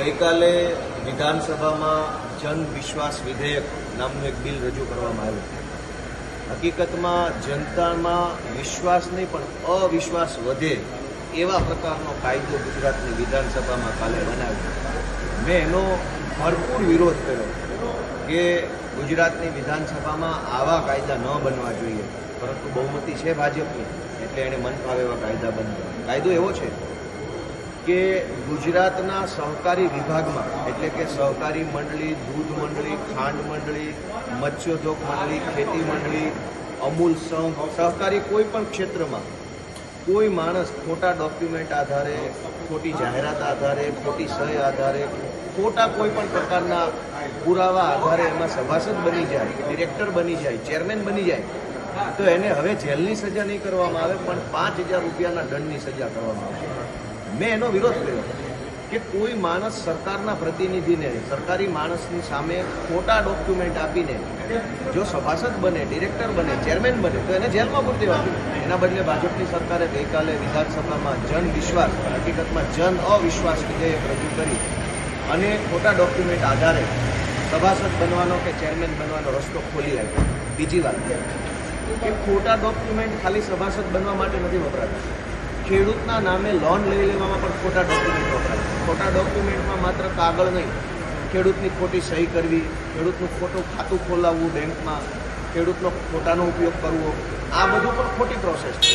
ગઈકાલે વિધાનસભામાં જન વિશ્વાસ વિધેયક નામનું એક બિલ રજૂ કરવામાં આવ્યું. હકીકતમાં જનતામાં વિશ્વાસ નહીં પણ અવિશ્વાસ વધે એવા પ્રકારનો કાયદો ગુજરાતની વિધાનસભામાં કાલે બનાવ્યો. મેં એનો ભરપૂર વિરોધ કર્યો કે ગુજરાતની વિધાનસભામાં આવા કાયદા ન બનવા જોઈએ, પરંતુ બહુમતી છે ભાજપની એટલે એણે મન ફાવે એવા કાયદા બન્યા. કાયદો એવો છે કે ગુજરાતના સહકારી વિભાગમાં એટલે કે સહકારી મંડળી, દૂધ મંડળી, ખાંડ મંડળી, મત્સ્યોદ્યોગ મંડળી, ખેતી મંડળી, અમૂલ સંઘ, સહકારી કોઈ પણ ક્ષેત્રમાં કોઈ માણસ ખોટા ડોક્યુમેન્ટ આધારે, ખોટી જાહેરાત આધારે, ખોટી સહી આધારે, ખોટા કોઈ પણ પ્રકારના પુરાવા આધારે એમાં સભાસદ બની જાય, ડિરેક્ટર બની જાય, ચેરમેન બની જાય તો એને હવે જેલની સજા નહીં કરવામાં આવે પણ 5,000 રૂપિયાના દંડની સજા કરવામાં આવશે. મેં એનો વિરોધ કર્યો કે કોઈ માણસ સરકારના પ્રતિનિધિને, સરકારી માણસની સામે ખોટા ડોક્યુમેન્ટ આપીને જો સભાસદ બને, ડિરેક્ટર બને, ચેરમેન બને તો એને જેલમાં પૂરી દેવાનું. એના બદલે ભાજપની સરકારે ગઈકાલે વિધાનસભામાં જન વિશ્વાસ, હકીકતમાં જન અવિશ્વાસ વિધેયક રજૂ કરી અને ખોટા ડોક્યુમેન્ટ આધારે સભાસદ બનવાનો કે ચેરમેન બનવાનો રસ્તો ખોલી આપ્યો. બીજી વાત કે ખોટા ડોક્યુમેન્ટ ખાલી સભાસદ બનવા માટે નથી વપરાતા. ખેડૂતના નામે લોન લઈ લેવામાં પણ ખોટા ડોક્યુમેન્ટ વપરાય. ખોટા ડોક્યુમેન્ટમાં માત્ર કાગળ નહીં, ખેડૂતની ખોટી સહી કરવી, ખેડૂતનું ખોટું ખાતું ખોલાવવું બેંકમાં, ખેડૂતનો ખોટાનો ઉપયોગ કરવો, આ બધું પણ ખોટી પ્રોસેસ છે.